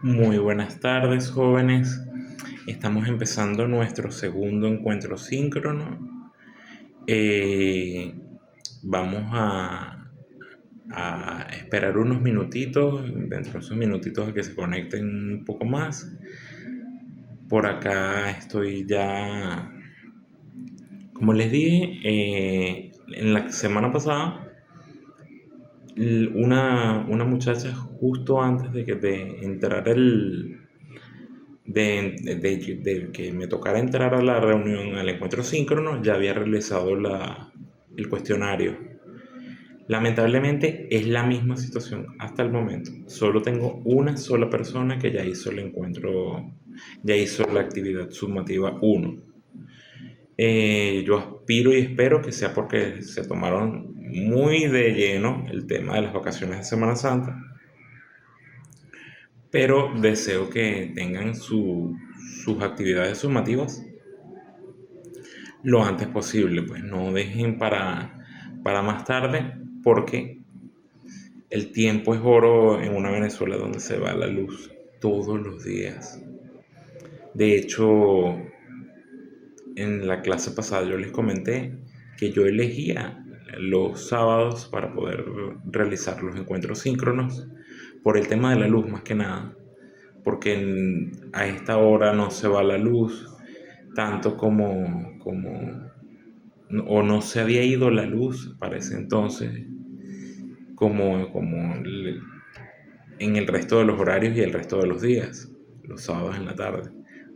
Muy buenas tardes, jóvenes. Estamos empezando nuestro segundo encuentro síncrono. Eh, vamos a esperar unos minutitos, dentro de esos minutitos a que se conecten un poco más. Por acá estoy ya, como les dije, en la semana pasada, una muchacha justo antes de entrar de que me tocara entrar a la reunión, al encuentro síncrono, ya había realizado el cuestionario. Lamentablemente es la misma situación hasta el momento. Solo tengo una sola persona que ya hizo el encuentro, ya hizo la actividad sumativa uno. Yo aspiro y espero que sea porque se tomaron muy de lleno el tema de las vacaciones de Semana Santa, pero deseo que tengan sus actividades sumativas lo antes posible, pues no dejen para más tarde, porque el tiempo es oro en una Venezuela donde se va la luz todos los días. De hecho, en la clase pasada yo les comenté que yo elegía los sábados para poder realizar los encuentros síncronos por el tema de la luz más que nada, porque a esta hora no se va la luz tanto o no se había ido la luz para ese entonces como en el resto de los horarios y el resto de los días, los sábados en la tarde.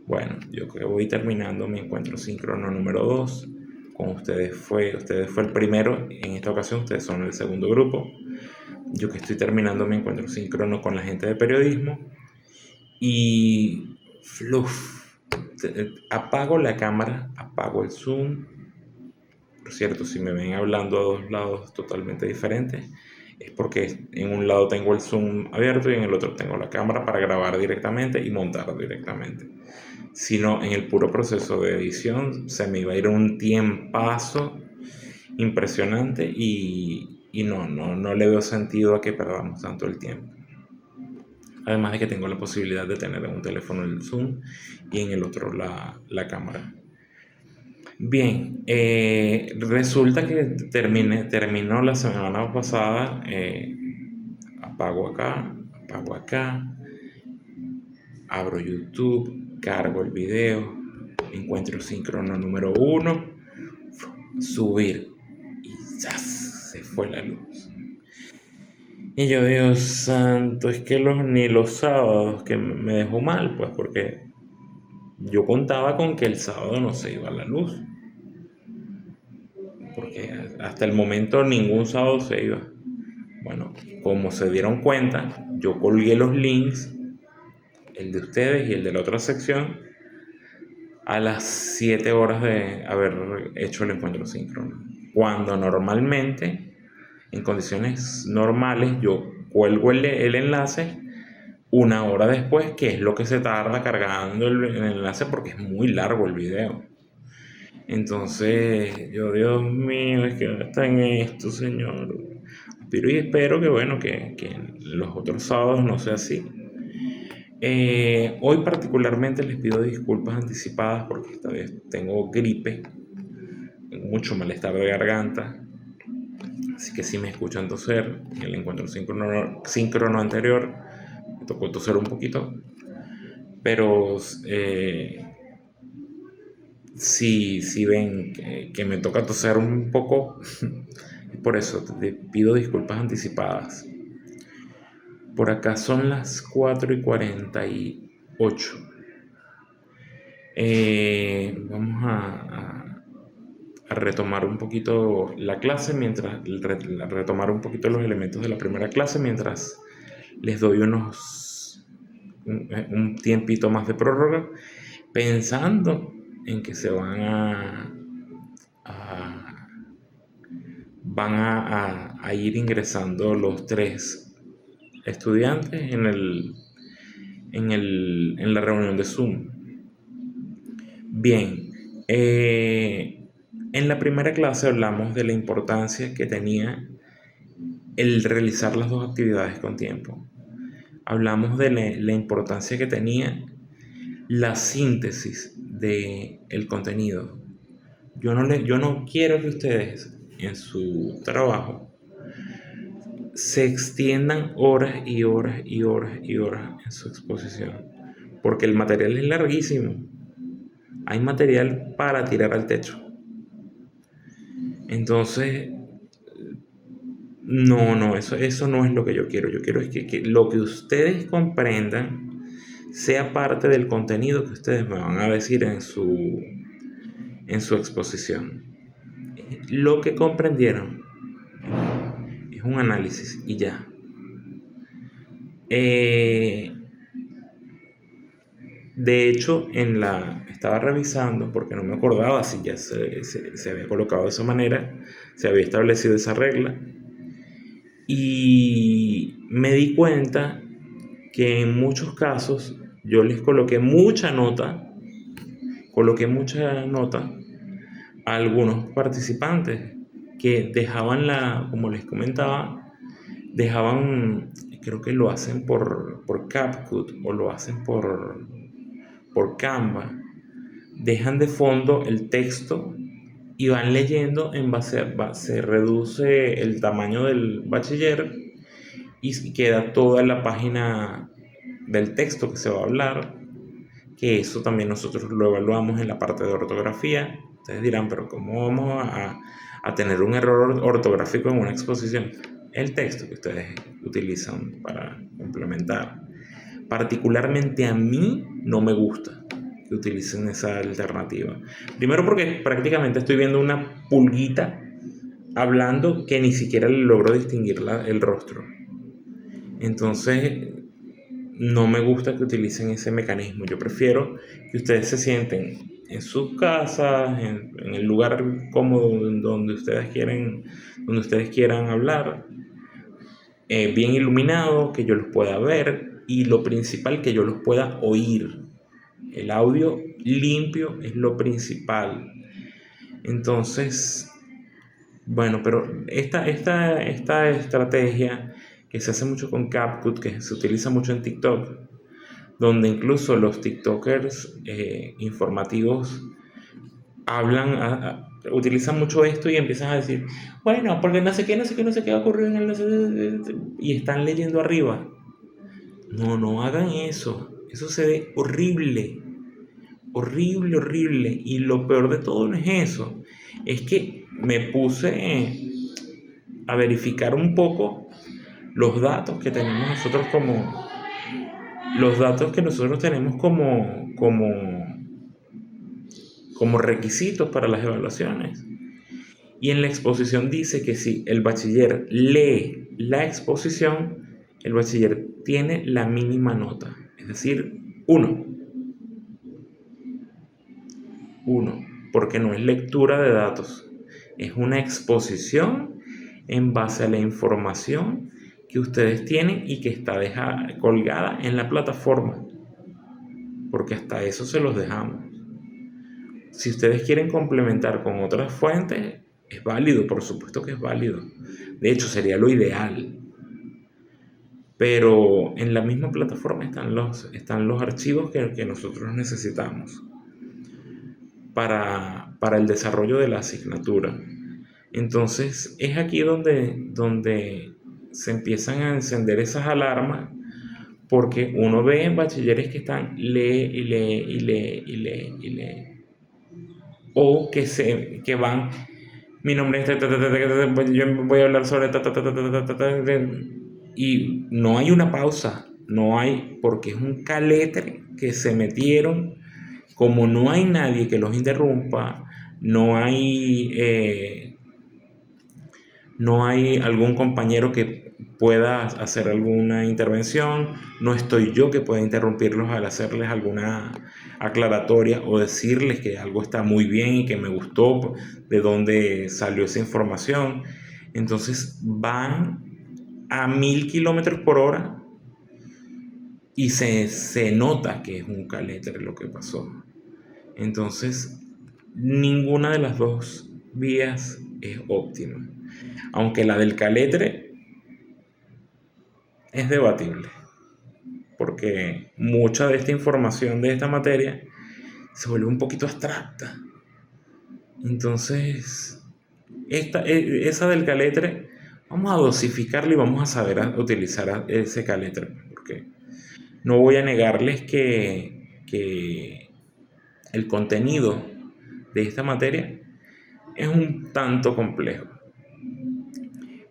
Bueno, yo creo que voy terminando mi encuentro síncrono número 2. Con ustedes fue el primero, en esta ocasión ustedes son el segundo grupo. Yo que estoy terminando mi encuentro síncrono con la gente de periodismo y fluf, apago la cámara, apago el Zoom. Por cierto, si me ven hablando a dos lados totalmente diferentes, es porque en un lado tengo el Zoom abierto y en el otro tengo la cámara para grabar directamente y montar directamente. Si no, en el puro proceso de edición se me iba a ir un tiempazo impresionante y no le veo sentido a que perdamos tanto el tiempo. Además de que tengo la posibilidad de tener en un teléfono el Zoom y en el otro la cámara. Bien, resulta que terminó la semana pasada, apago acá, abro YouTube, cargo el video, encuentro síncrono número uno, subir y ¡zas! Se fue la luz. Y yo, Dios santo, es que ni los sábados que me dejó mal, pues porque yo contaba con que el sábado no se iba la luz, porque hasta el momento ningún sábado se iba. Bueno, como se dieron cuenta, yo colgué los links, el de ustedes y el de la otra sección, a las 7 horas de haber hecho el encuentro síncrono. Cuando normalmente, en condiciones normales, yo cuelgo el enlace una hora después, que es lo que se tarda cargando el enlace porque es muy largo el video. Entonces, yo, Dios mío, es que no está en esto, señor. Pero y espero que, bueno, que los otros sábados no sea así. Hoy particularmente les pido disculpas anticipadas porque esta vez tengo gripe, tengo mucho malestar de garganta, así que si me escuchan toser, en el encuentro síncrono anterior me tocó toser un poquito, pero si ven que me toca toser un poco, por eso te pido disculpas anticipadas. Por acá son las 4:48. Vamos a retomar un poquito la clase retomar un poquito los elementos de la primera clase mientras les doy un tiempito más de prórroga, pensando en que a- a ir ingresando los tres estudiantes en la reunión de Zoom. Bien, en la primera clase hablamos de la importancia que tenía el realizar las dos actividades con tiempo. hablamos de la importancia que tenía la síntesis del contenido. Yo no quiero que ustedes en su trabajo se extiendan horas y horas y horas y horas en su exposición, porque el material es larguísimo. Hay material para tirar al techo. Entonces, no, eso no es lo que yo quiero. Yo quiero es que lo que ustedes comprendan sea parte del contenido que ustedes me van a decir en su exposición. Lo que comprendieron es un análisis y ya. De hecho, estaba revisando porque no me acordaba si ya se había colocado de esa manera, se había establecido esa regla. Y me di cuenta que en muchos casos yo les coloqué mucha nota a algunos participantes que dejaban como les comentaba, creo que lo hacen por CapCut o lo hacen por Canva, dejan de fondo el texto y van leyendo se reduce el tamaño del bachiller y queda toda la página del texto que se va a hablar, que eso también nosotros lo evaluamos en la parte de ortografía. Ustedes dirán, pero ¿cómo vamos a tener un error ortográfico en una exposición? El texto que ustedes utilizan para complementar. Particularmente a mí no me gusta que utilicen esa alternativa. Primero porque prácticamente estoy viendo una pulguita hablando que ni siquiera le logro distinguir el rostro. Entonces, no me gusta que utilicen ese mecanismo. Yo prefiero que ustedes se sienten en sus casas, en el lugar cómodo donde ustedes quieran hablar, bien iluminado, que yo los pueda ver y lo principal, que yo los pueda oír. El audio limpio es lo principal. Entonces, bueno, pero esta estrategia que se hace mucho con CapCut, que se utiliza mucho en TikTok, donde incluso los TikTokers informativos utilizan mucho esto y empiezan a decir, bueno, porque no sé qué, no sé qué, no sé qué va a ocurrir en y están leyendo arriba. No hagan eso. Eso se ve horrible. Horrible, horrible. Y lo peor de todo no es eso. Es que me puse a verificar un poco los datos que tenemos nosotros como requisitos para las evaluaciones. Y en la exposición dice que si el bachiller lee la exposición, el bachiller tiene la mínima nota, es decir, 1, porque no es lectura de datos, es una exposición en base a la información que ustedes tienen y que está colgada en la plataforma, porque hasta eso se los dejamos. Si ustedes quieren complementar con otras fuentes, es válido, por supuesto que es válido. De hecho, sería lo ideal. Pero en la misma plataforma están los archivos que nosotros necesitamos para el desarrollo de la asignatura. Entonces, es aquí donde se empiezan a encender esas alarmas, porque uno ve en bachilleres que están lee y lee y lee y lee y lee. O que van, mi nombre es yo voy a hablar sobre y no hay una pausa, no hay, porque es un caletre que se metieron, como no hay nadie que los interrumpa, no hay algún compañero que pueda hacer alguna intervención, no estoy yo que pueda interrumpirlos al hacerles alguna aclaratoria o decirles que algo está muy bien y que me gustó, de dónde salió esa información. Entonces van a 1000 kilómetros por hora y se nota que es un caletre lo que pasó. Entonces, ninguna de las dos vías es óptima. Aunque la del caletre es debatible. porque mucha de esta información de esta materia se vuelve un poquito abstracta. Entonces, esa del caletre, vamos a dosificarla y vamos a saber utilizar ese caletre, porque no voy a negarles que el contenido de esta materia es un tanto complejo.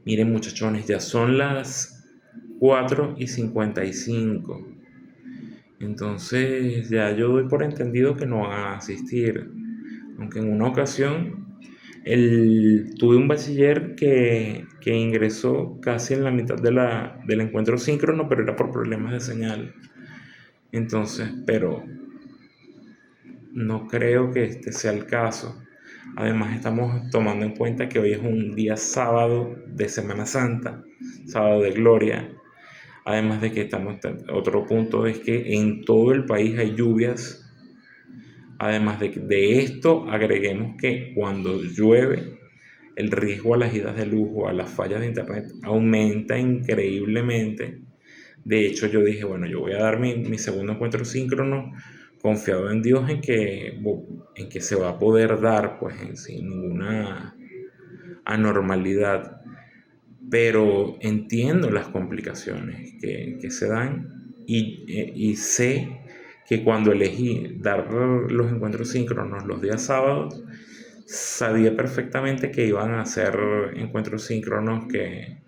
Miren, muchachones, ya son las 4:55. Entonces ya yo doy por entendido que no van a asistir. Aunque en una ocasión tuve un bachiller que ingresó casi en la mitad del encuentro síncrono, pero era por problemas de señal. Entonces, pero no creo que este sea el caso. Además, estamos tomando en cuenta que hoy es un día sábado de Semana Santa, sábado de gloria. Además de que otro punto es que en todo el país hay lluvias. Además de esto, agreguemos que cuando llueve, el riesgo a las idas de luz o a las fallas de internet aumenta increíblemente. De hecho, yo dije, bueno, yo voy a dar mi segundo encuentro síncrono confiado en Dios en que se va a poder dar, pues, sin ninguna anormalidad. Pero entiendo las complicaciones que se dan y sé que cuando elegí dar los encuentros síncronos los días sábados, sabía perfectamente que iban a ser encuentros síncronos que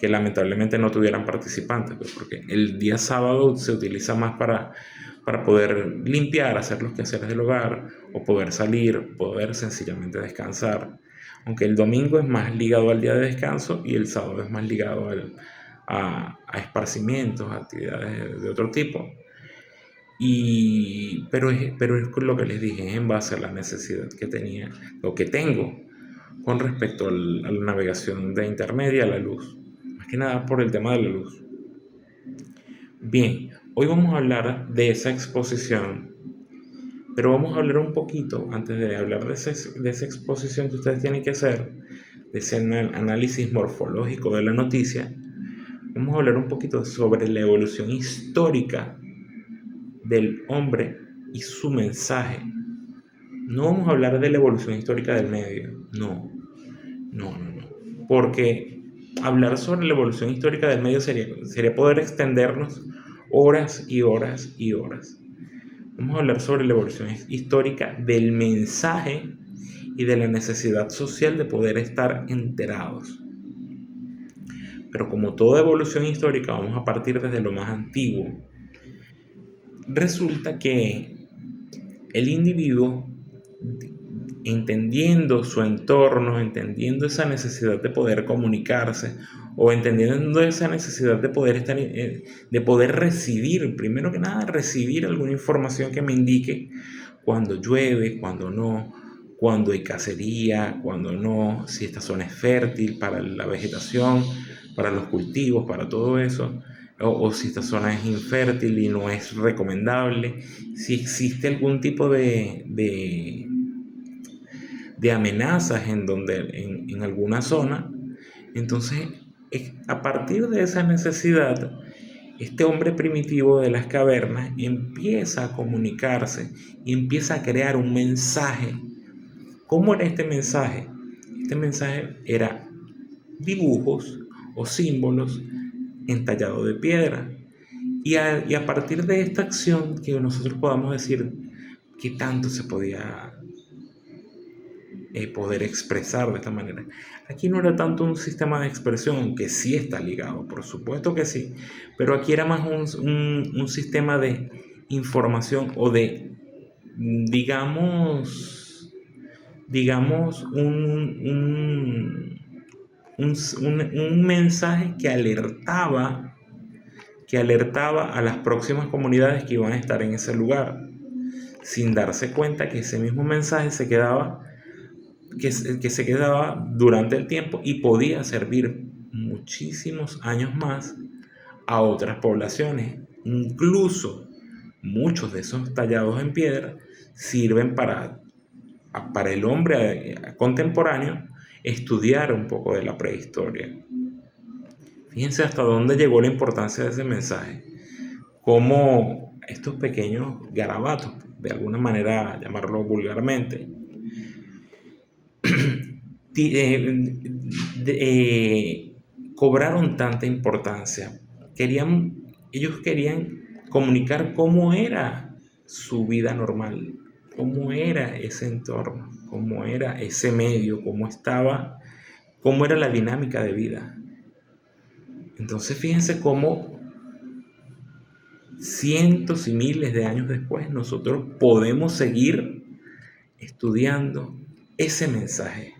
lamentablemente no tuvieran participantes, pues, porque el día sábado se utiliza más para poder limpiar, hacer los quehaceres del hogar, o poder salir, poder sencillamente descansar. Aunque el domingo es más ligado al día de descanso y el sábado es más ligado a esparcimientos, a actividades de otro tipo. Pero es lo que les dije, es en base a la necesidad que tenía, o que tengo, con respecto a la navegación de internet y a la luz. Más que nada por el tema de la luz. Bien, hoy vamos a hablar de esa exposición, pero vamos a hablar un poquito, antes de hablar de esa exposición que ustedes tienen que hacer, de ese análisis morfológico de la noticia, vamos a hablar un poquito sobre la evolución histórica del hombre y su mensaje. No vamos a hablar de la evolución histórica del medio, no, porque hablar sobre la evolución histórica del medio sería poder extendernos horas y horas y horas. Vamos a hablar sobre la evolución histórica del mensaje y de la necesidad social de poder estar enterados. Pero como toda evolución histórica, vamos a partir desde lo más antiguo. Resulta que el individuo, entendiendo su entorno, entendiendo esa necesidad de poder comunicarse, o entendiendo esa necesidad de poder estar, de poder recibir, primero que nada, recibir alguna información que me indique cuando llueve, cuando no, cuando hay cacería, cuando no, si esta zona es fértil para la vegetación, para los cultivos, para todo eso, o si esta zona es infértil y no es recomendable, si existe algún tipo de amenazas en alguna zona. Entonces, a partir de esa necesidad, este hombre primitivo de las cavernas empieza a comunicarse y empieza a crear un mensaje. ¿Cómo era este mensaje? Este mensaje era dibujos o símbolos entallados de piedra. Y a partir de esta acción que nosotros podamos decir qué tanto se podía poder expresar de esta manera. Aquí no era tanto un sistema de expresión, aunque sí está ligado, por supuesto que sí, pero aquí era más un sistema de información o de, digamos un mensaje que alertaba a las próximas comunidades que iban a estar en ese lugar, sin darse cuenta que ese mismo mensaje que se quedaba durante el tiempo y podía servir muchísimos años más a otras poblaciones. Incluso muchos de esos tallados en piedra sirven para el hombre contemporáneo estudiar un poco de la prehistoria. Fíjense hasta dónde llegó la importancia de ese mensaje. cómo estos pequeños garabatos, de alguna manera llamarlo vulgarmente, cobraron tanta importancia. Ellos querían comunicar cómo era su vida normal, cómo era ese entorno, cómo era ese medio, cómo era la dinámica de vida. Entonces fíjense cómo cientos y miles de años después nosotros podemos seguir estudiando ese mensaje.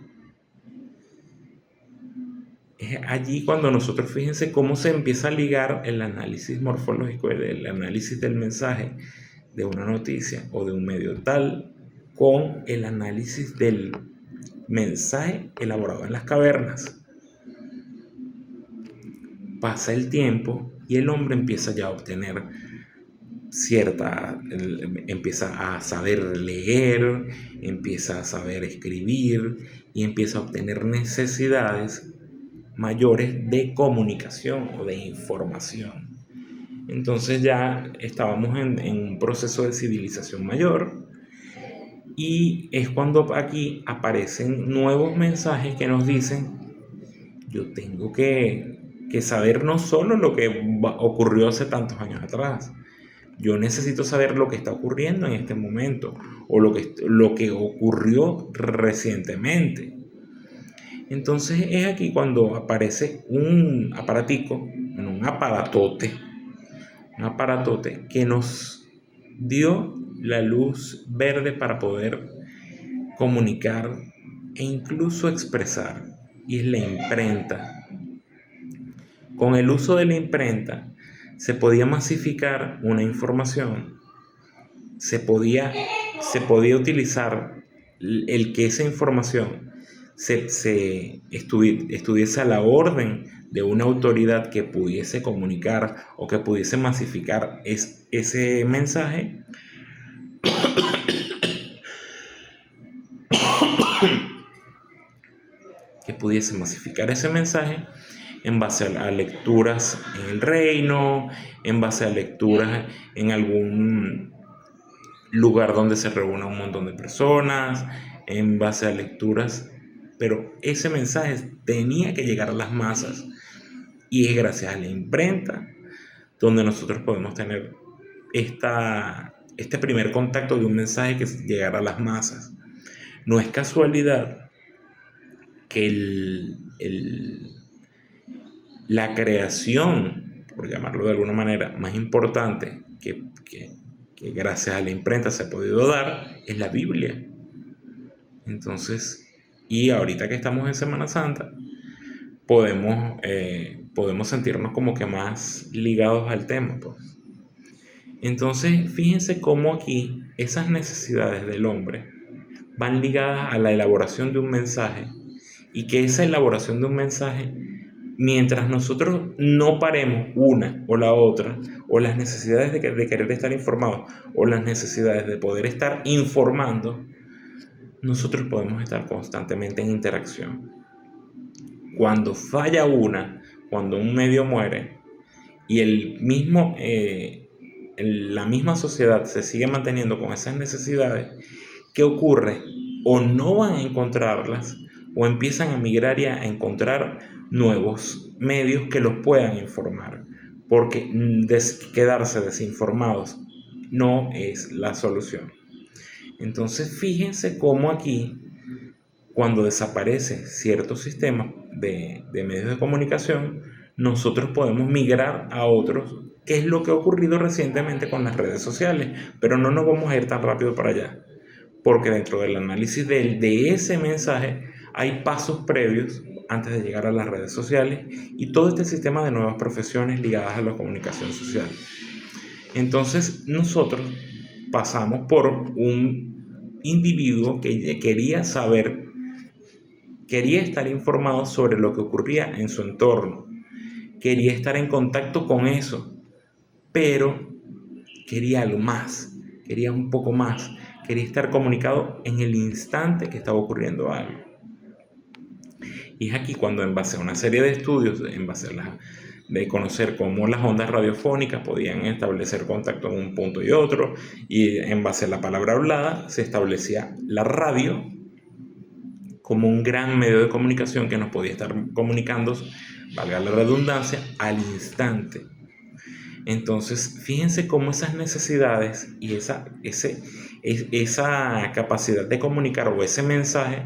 Es allí cuando nosotros, fíjense cómo se empieza a ligar el análisis morfológico, el análisis del mensaje de una noticia o de un medio tal con el análisis del mensaje elaborado en las cavernas. Pasa el tiempo y el hombre empieza ya a obtener empieza a saber leer, empieza a saber escribir y empieza a obtener necesidades mayores de comunicación o de información. Entonces ya estábamos en un proceso de civilización mayor, y es cuando aquí aparecen nuevos mensajes que nos dicen: yo tengo que saber no solo lo que ocurrió hace tantos años atrás, yo necesito saber lo que está ocurriendo en este momento o lo que ocurrió recientemente. Entonces es aquí cuando aparece un aparatote que nos dio la luz verde para poder comunicar e incluso expresar, y es la imprenta. Con el uso de la imprenta se podía masificar una información, se podía utilizar el que esa información se estuviese a la orden de una autoridad que pudiese comunicar o que pudiese masificar ese mensaje, en base a lecturas en el reino, en base a lecturas en algún lugar donde se reúna un montón de personas, en base a lecturas, pero ese mensaje tenía que llegar a las masas, y es gracias a la imprenta donde nosotros podemos tener este primer contacto de un mensaje que llegara a las masas. No es casualidad que la creación, por llamarlo de alguna manera, más importante que gracias a la imprenta se ha podido dar es la Biblia. Entonces, y ahorita que estamos en Semana Santa, podemos sentirnos como que más ligados al tema, pues. Entonces, fíjense cómo aquí esas necesidades del hombre van ligadas a la elaboración de un mensaje, y que esa elaboración de un mensaje, mientras nosotros no paremos una o la otra, o las necesidades de querer estar informados o las necesidades de poder estar informando, nosotros podemos estar constantemente en interacción. Cuando falla una, cuando un medio muere y la misma sociedad se sigue manteniendo con esas necesidades, ¿qué ocurre? O no van a encontrarlas, o empiezan a migrar y a encontrar nuevos medios que los puedan informar, porque quedarse desinformados no es la solución. Entonces fíjense cómo aquí, cuando desaparece cierto sistema de medios de comunicación, nosotros podemos migrar a otros, que es lo que ha ocurrido recientemente con las redes sociales, pero no nos vamos a ir tan rápido para allá, porque dentro del análisis de ese mensaje hay pasos previos antes de llegar a las redes sociales y todo este sistema de nuevas profesiones ligadas a la comunicación social. Entonces nosotros pasamos por un individuo que quería estar informado sobre lo que ocurría en su entorno, quería estar en contacto con eso, pero quería algo más, quería un poco más, quería estar comunicado en el instante que estaba ocurriendo algo. Y es aquí cuando, en base a una serie de estudios, en base a de conocer cómo las ondas radiofónicas podían establecer contacto en un punto y otro, y en base a la palabra hablada se establecía la radio como un gran medio de comunicación que nos podía estar comunicando, valga la redundancia, al instante. Entonces, fíjense cómo esas necesidades y esa capacidad de comunicar o ese mensaje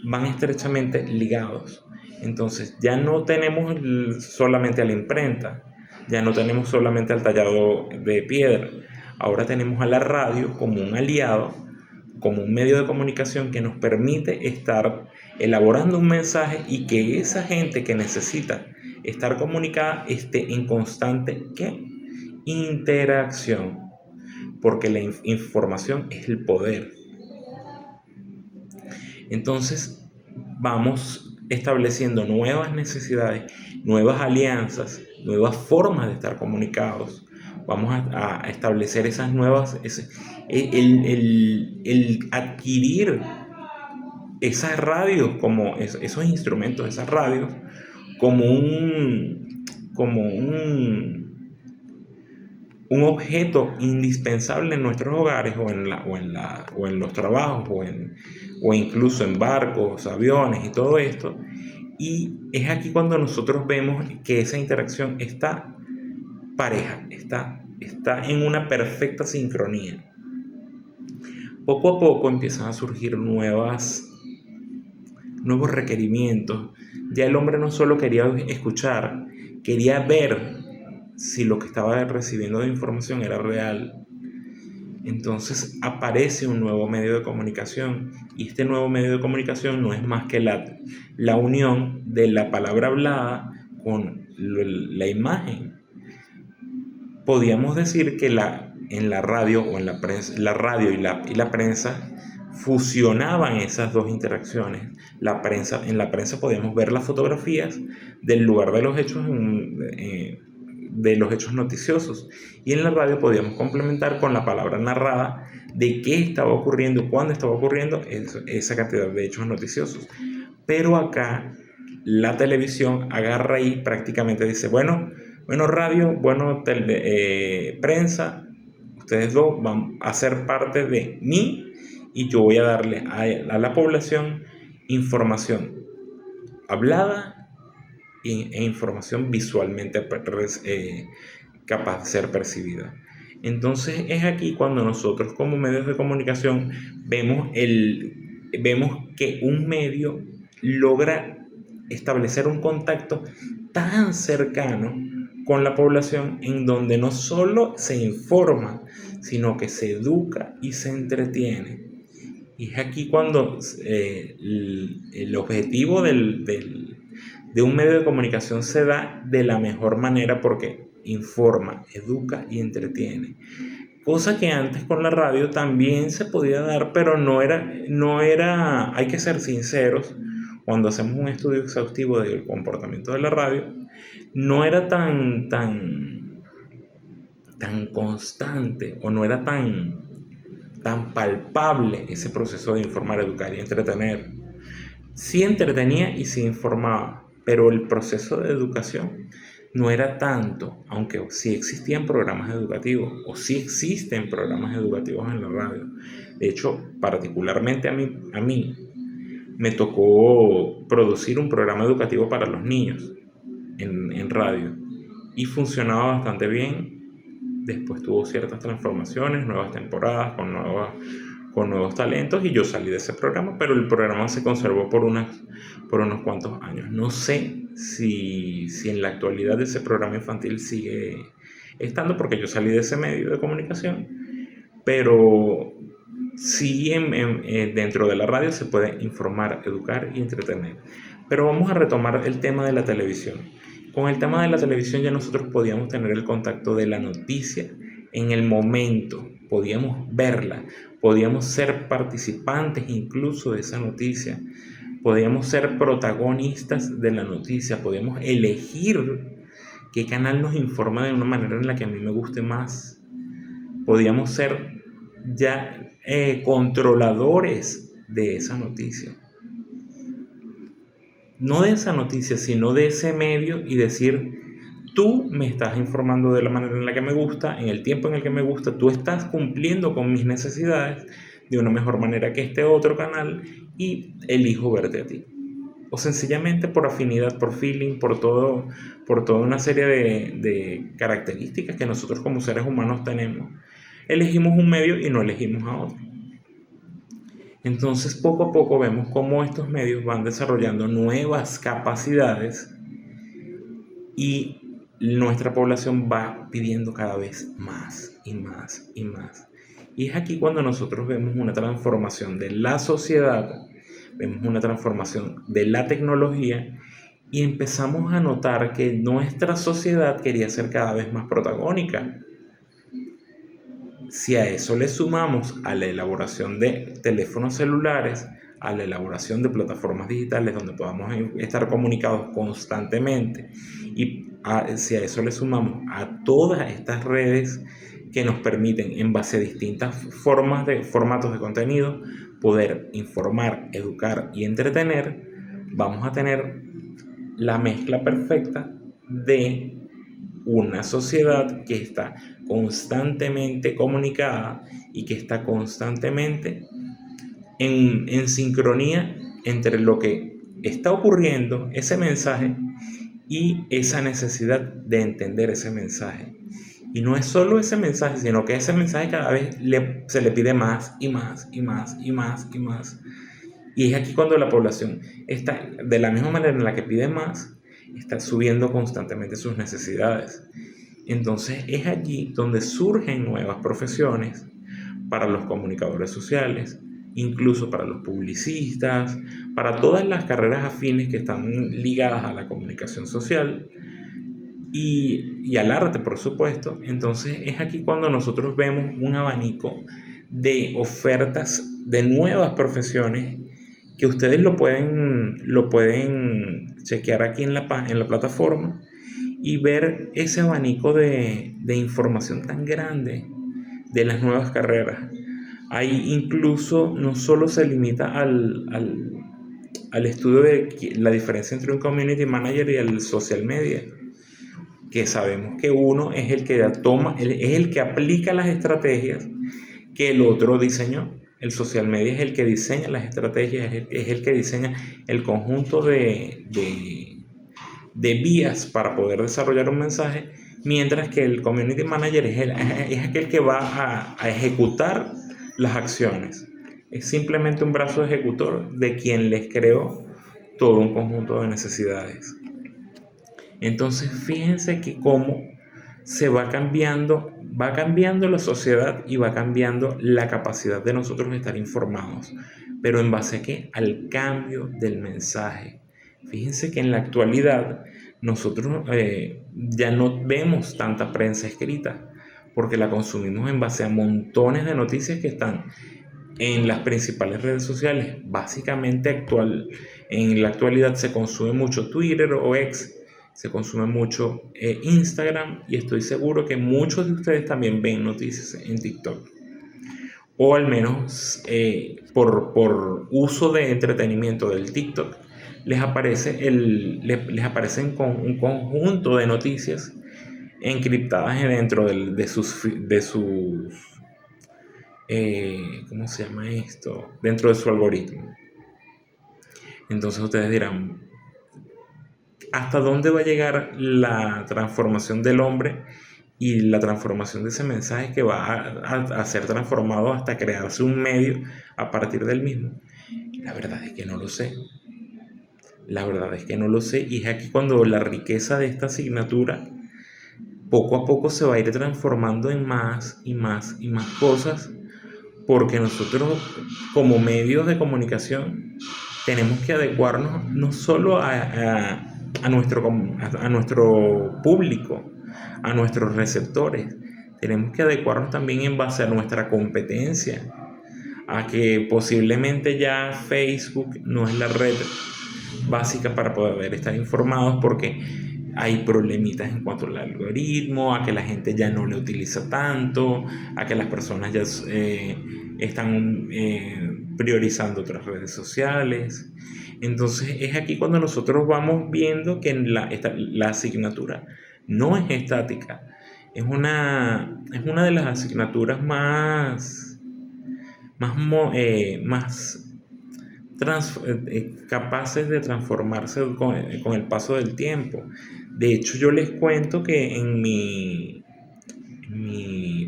van estrechamente ligados. Entonces, ya no tenemos solamente a la imprenta, ya no tenemos solamente al tallado de piedra, ahora tenemos a la radio como un aliado, como un medio de comunicación que nos permite estar elaborando un mensaje y que esa gente que necesita estar comunicada esté en constante ¿qué? Interacción, porque la información es el poder. Entonces vamos estableciendo nuevas necesidades, nuevas alianzas, nuevas formas de estar comunicados. Vamos a establecer esas nuevas, el adquirir esas radios, como esos instrumentos, esas radios, como un objeto indispensable en nuestros hogares o en los trabajos o incluso en barcos, aviones y todo esto. Y es aquí cuando nosotros vemos que esa interacción está pareja, está en una perfecta sincronía. Poco a poco empiezan a surgir nuevos requerimientos. Ya el hombre no solo quería escuchar, quería ver si lo que estaba recibiendo de información era real. Entonces aparece un nuevo medio de comunicación, y este nuevo medio de comunicación no es más que la unión de la palabra hablada con la imagen. Podríamos decir que en la radio o en la prensa, la radio y la prensa fusionaban esas dos interacciones. En la prensa podíamos ver las fotografías del lugar de los hechos de los hechos noticiosos, y en la radio podíamos complementar con la palabra narrada de qué estaba ocurriendo, cuándo estaba ocurriendo esa cantidad de hechos noticiosos. Pero acá la televisión agarra y prácticamente dice, bueno radio, prensa, ustedes dos van a ser parte de mí y yo voy a darle a la población información hablada e información visualmente capaz de ser percibida. Entonces es aquí cuando nosotros como medios de comunicación vemos que un medio logra establecer un contacto tan cercano con la población, en donde no solo se informa, sino que se educa y se entretiene. Y es aquí cuando el objetivo de un medio de comunicación se da de la mejor manera, porque informa, educa y entretiene. Cosa que antes con la radio también se podía dar, pero no era, hay que ser sinceros, cuando hacemos un estudio exhaustivo del comportamiento de la radio, no era tan constante, o no era tan palpable ese proceso de informar, educar y entretener. Sí entretenía y sí informaba, pero el proceso de educación no era tanto, aunque sí existían programas educativos, o sí existen programas educativos en la radio. De hecho, particularmente a mí me tocó producir un programa educativo para los niños en radio, y funcionaba bastante bien. Después tuvo ciertas transformaciones, nuevas temporadas con nuevos talentos, y yo salí de ese programa, pero el programa se conservó por unos cuantos años. No sé si en la actualidad ese programa infantil sigue estando, porque yo salí de ese medio de comunicación, pero sí dentro de la radio se puede informar, educar y entretener. Pero vamos a retomar el tema de la televisión. Con el tema de la televisión ya nosotros podíamos tener el contacto de la noticia en el momento, podíamos verla, podíamos ser participantes incluso de esa noticia, podíamos ser protagonistas de la noticia, podíamos elegir qué canal nos informa de una manera en la que a mí me guste más. Podíamos ser ya controladores de esa noticia. No de esa noticia, sino de ese medio, y decir, tú me estás informando de la manera en la que me gusta, en el tiempo en el que me gusta, tú estás cumpliendo con mis necesidades de una mejor manera que este otro canal y elijo verte a ti. O sencillamente por afinidad, por feeling, por toda una serie de características que nosotros como seres humanos tenemos. Elegimos un medio y no elegimos a otro. Entonces poco a poco vemos cómo estos medios van desarrollando nuevas capacidades y nuestra población va pidiendo cada vez más y más y más. Y es aquí cuando nosotros vemos una transformación de la sociedad, vemos una transformación de la tecnología y empezamos a notar que nuestra sociedad quería ser cada vez más protagónica. Si a eso le sumamos a la elaboración de teléfonos celulares, a la elaboración de plataformas digitales donde podamos estar comunicados constantemente y si a eso le sumamos a todas estas redes que nos permiten en base a distintas formatos de contenido poder informar, educar y entretener, vamos a tener la mezcla perfecta de una sociedad que está constantemente comunicada y que está constantemente en sincronía entre lo que está ocurriendo, ese mensaje, y esa necesidad de entender ese mensaje. Y no es solo ese mensaje, sino que ese mensaje cada vez se le pide más y más y más y más y más. Y es aquí cuando la población está, de la misma manera en la que pide más, está subiendo constantemente sus necesidades. Entonces es allí donde surgen nuevas profesiones para los comunicadores sociales, incluso para los publicistas, para todas las carreras afines que están ligadas a la comunicación social y al arte, por supuesto. Entonces es aquí cuando nosotros vemos un abanico de ofertas de nuevas profesiones que ustedes lo pueden chequear aquí en la plataforma y ver ese abanico de información tan grande de las nuevas carreras. Ahí incluso no solo se limita al estudio de la diferencia entre un community manager y el social media, que sabemos que uno es el que toma, es el que aplica las estrategias que el otro diseñó. El social media es el que diseña las estrategias, es el que diseña el conjunto de vías para poder desarrollar un mensaje, mientras que el community manager es aquel que va a ejecutar las acciones. Es simplemente un brazo ejecutor de quien les creó todo un conjunto de necesidades. Entonces fíjense que cómo se va cambiando la sociedad y va cambiando la capacidad de nosotros de estar informados. ¿Pero en base a qué? Al cambio del mensaje. Fíjense que en la actualidad nosotros ya no vemos tanta prensa escrita porque la consumimos en base a montones de noticias que están en las principales redes sociales. Básicamente en la actualidad se consume mucho Twitter o X, se consume mucho Instagram, y estoy seguro que muchos de ustedes también ven noticias en TikTok. O al menos por uso de entretenimiento del TikTok, les aparecen con un conjunto de noticias encriptadas dentro de sus ¿cómo se llama esto? Dentro de su algoritmo. Entonces ustedes dirán, ¿hasta dónde va a llegar la transformación del hombre y la transformación de ese mensaje que va a ser transformado hasta crearse un medio a partir del mismo? La verdad es que no lo sé. La verdad es que no lo sé, y es aquí cuando la riqueza de esta asignatura poco a poco se va a ir transformando en más y más y más cosas, porque nosotros como medios de comunicación tenemos que adecuarnos no solo a nuestro público, a nuestros receptores, tenemos que adecuarnos también en base a nuestra competencia, a que posiblemente ya Facebook no es la red básica para poder estar informados, porque hay problemitas en cuanto al algoritmo, a que la gente ya no le utiliza tanto, a que las personas ya están priorizando otras redes sociales. Entonces es aquí cuando nosotros vamos viendo que la asignatura no es estática. Es una de las asignaturas más capaces de transformarse con el paso del tiempo. De hecho, yo les cuento que en mi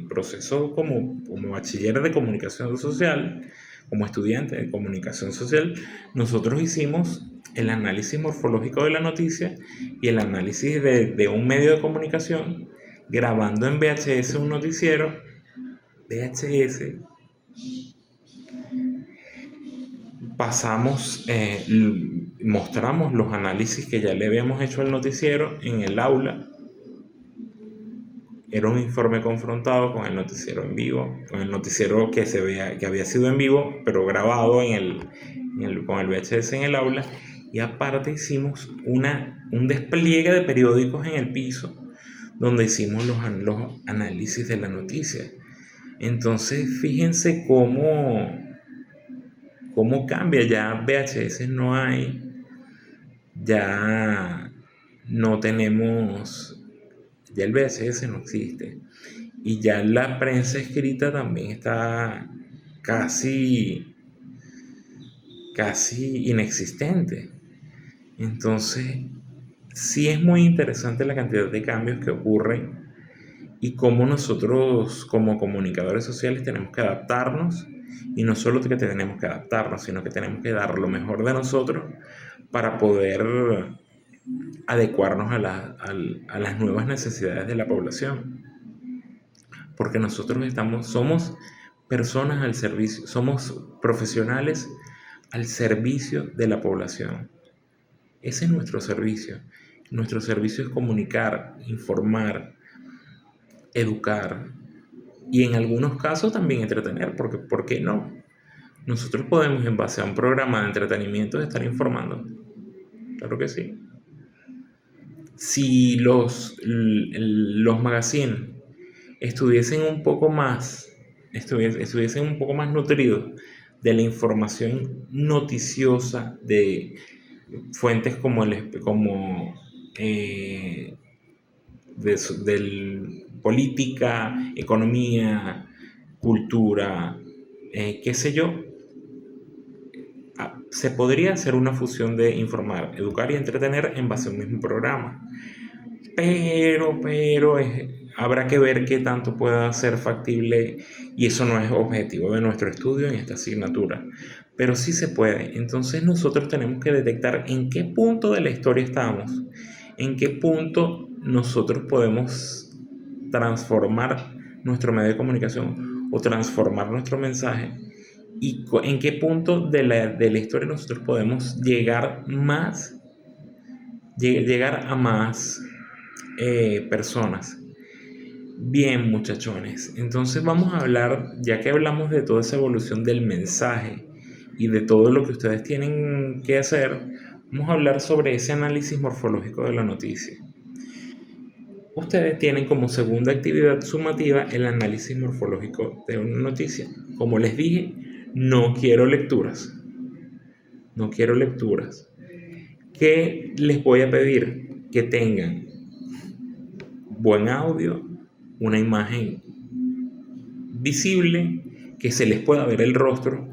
proceso como bachiller de comunicación social, como estudiante de comunicación social, nosotros hicimos el análisis morfológico de la noticia y el análisis de un medio de comunicación, grabando en VHS un noticiero. VHS, mostramos los análisis que ya le habíamos hecho al noticiero en el aula. Era un informe confrontado con el noticiero en vivo, con el noticiero que había sido en vivo, pero grabado con el VHS en el aula. Y aparte hicimos un despliegue de periódicos en el piso, donde hicimos los análisis de la noticia. Entonces, fíjense cómo cambia. Ya VHS no hay, ya no tenemos, ya el VHS no existe. Y ya la prensa escrita también está casi, casi inexistente. Entonces, sí es muy interesante la cantidad de cambios que ocurren y cómo nosotros como comunicadores sociales tenemos que adaptarnos, y no solo que tenemos que adaptarnos, sino que tenemos que dar lo mejor de nosotros para poder adecuarnos a las nuevas necesidades de la población. Porque nosotros somos personas al servicio, somos profesionales al servicio de la población. Ese es nuestro servicio. Nuestro servicio es comunicar, informar, educar y en algunos casos también entretener, porque ¿por qué no? Nosotros podemos, en base a un programa de entretenimiento, estar informando. Claro que sí. Si los magazines estuviesen un poco más nutridos de la información noticiosa de fuentes eh, de política, economía, cultura, qué sé yo, se podría hacer una fusión de informar, educar y entretener en base a un mismo programa. Pero habrá que ver qué tanto pueda ser factible, y eso no es objetivo de nuestro estudio en esta asignatura. Pero sí se puede. Entonces nosotros tenemos que detectar en qué punto de la historia estamos, en qué punto nosotros podemos transformar nuestro medio de comunicación o transformar nuestro mensaje, y en qué punto de la historia nosotros podemos llegar a más personas. Bien, muchachones, entonces vamos a hablar, ya que hablamos de toda esa evolución del mensaje y de todo lo que ustedes tienen que hacer, vamos a hablar sobre ese análisis morfológico de la noticia. Ustedes tienen como segunda actividad sumativa el análisis morfológico de una noticia. Como les dije, no quiero lecturas. No quiero lecturas. ¿Qué les voy a pedir? Que tengan buen audio, una imagen visible, que se les pueda ver el rostro.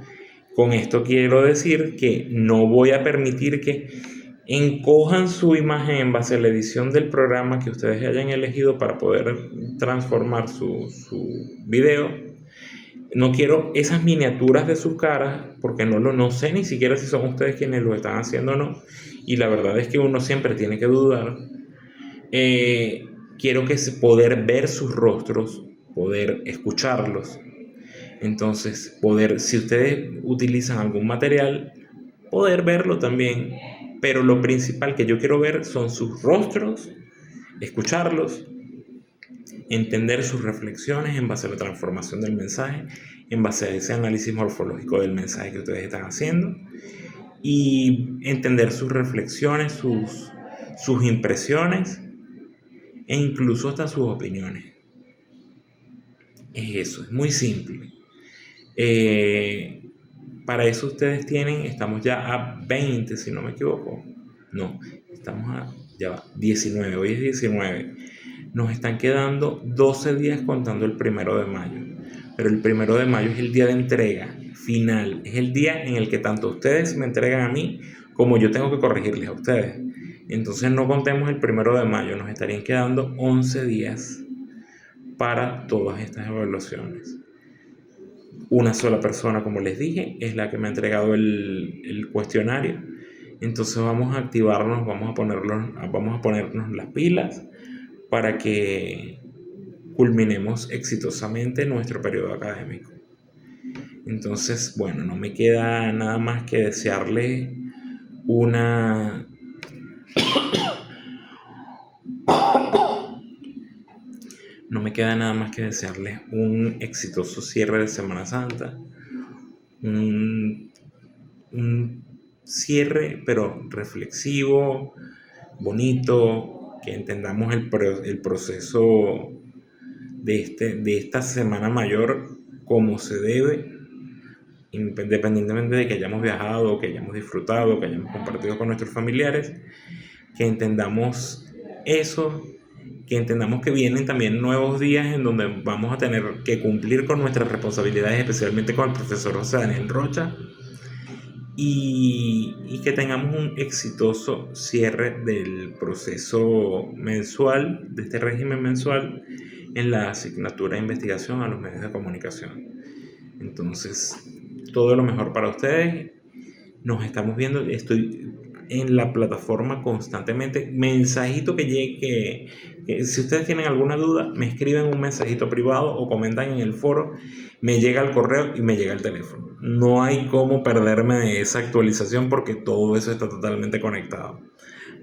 Con esto quiero decir que no voy a permitir que encojan su imagen en base a la edición del programa que ustedes hayan elegido para poder transformar su video. No quiero esas miniaturas de sus caras, porque no sé ni siquiera si son ustedes quienes lo están haciendo o no, y la verdad es que uno siempre tiene que dudar. Quiero poder ver sus rostros, poder escucharlos. Entonces, si ustedes utilizan algún material, poder verlo también. Pero lo principal que yo quiero ver son sus rostros, escucharlos, entender sus reflexiones en base a la transformación del mensaje, en base a ese análisis morfológico del mensaje que ustedes están haciendo, y entender sus reflexiones, sus impresiones e incluso hasta sus opiniones. Es eso, es muy simple. Para eso ustedes estamos ya a 20, si no me equivoco. No, estamos ya va, 19, hoy es 19. Nos están quedando 12 días contando el 1 de mayo, pero el 1 de mayo es el día de entrega final, es el día en el que tanto ustedes me entregan a mí como yo tengo que corregirles a ustedes. Entonces no contemos el 1 de mayo, nos estarían quedando 11 días para todas estas evaluaciones. Una sola persona, como les dije, es la que me ha entregado el cuestionario. Entonces vamos a activarnos, vamos a ponernos las pilas para que culminemos exitosamente nuestro periodo académico. Entonces, bueno, no me queda nada más que desearle una no me queda nada más que desearles un exitoso cierre de Semana Santa, un, un cierre pero reflexivo, bonito, que entendamos el proceso de esta Semana Mayor como se debe, independientemente de que hayamos viajado, que hayamos disfrutado, que hayamos compartido con nuestros familiares, que entendamos eso, que entendamos que vienen también nuevos días en donde vamos a tener que cumplir con nuestras responsabilidades, especialmente con el profesor José Daniel Rocha, y que tengamos un exitoso cierre del proceso mensual, de este régimen mensual, en la asignatura de investigación a los medios de comunicación. Entonces, todo lo mejor para ustedes. Nos estamos viendo, estoy en la plataforma constantemente. Mensajito que llegue, que si ustedes tienen alguna duda, me escriben un mensajito privado o comentan en el foro, me llega el correo y me llega el teléfono. No hay cómo perderme de esa actualización porque todo eso está totalmente conectado.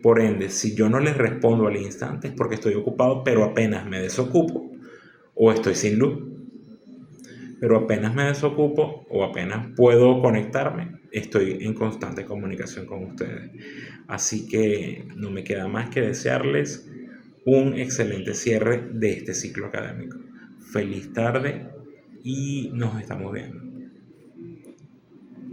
Por ende, si yo no les respondo al instante es porque estoy ocupado, pero apenas me desocupo o estoy sin luz. Pero apenas me desocupo o apenas puedo conectarme, estoy en constante comunicación con ustedes. Así que no me queda más que desearles un excelente cierre de este ciclo académico. Feliz tarde y nos estamos viendo.